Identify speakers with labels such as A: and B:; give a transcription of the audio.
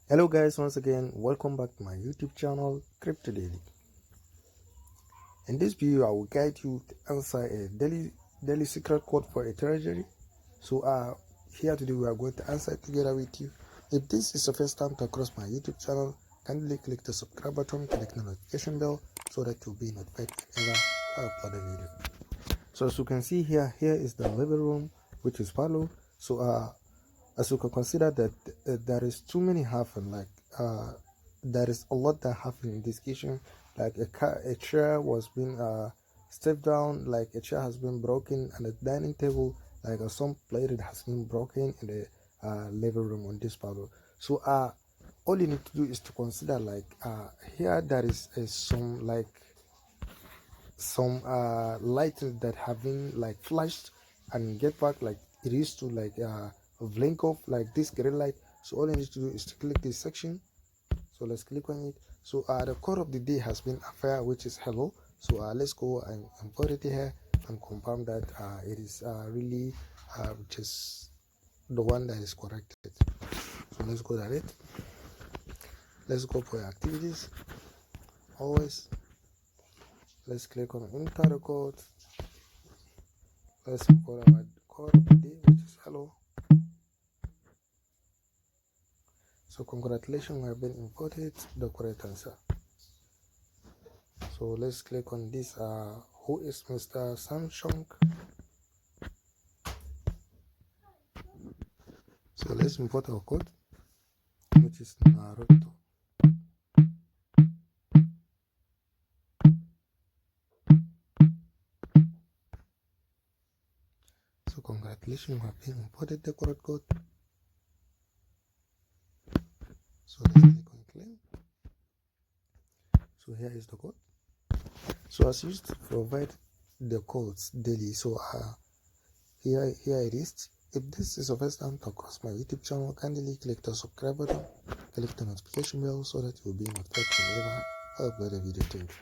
A: Hello guys, once again welcome back to my YouTube channel Crypto Daily. In this video I will guide you to answer a daily secret code for a treasury. So here today we are going to answer it together with you. If this is the first time to cross my YouTube channel, kindly click the subscribe button, click the notification bell so that you'll be notified whenever I upload a video. So as you can see here is the living room, which is Palo. So as you can consider that there is too many happen, like there is a lot that happened in this kitchen. Like a chair was being stepped down, like a chair has been broken, and a dining table, like some plate has been broken in the living room on this Palo. So all you need to do is to consider, like here there is some lights that have been like flashed and get back, like it used to like blink off like this green light. So all you need to do is to click this section. So let's click on it. So the code of the day has been affair, which is hello. So let's go and put it here and confirm that it is really which is the one that is corrected. So let's go at it. Let's go for activities. Always let's click on enter the code. Let's put our code of the day, which is hello. So congratulations, we have been imported the correct answer. So let's click on this who is Mr. Samsung. So let's import our code, which is Naruto. So congratulations, we have been imported the correct code. So let's click on claim. So here is the code. So as used to provide the codes daily, so here it is. If this is the first time to cross my YouTube channel, kindly click the subscribe button, click the notification bell so that you'll be notified whenever I upload a video. Thank you.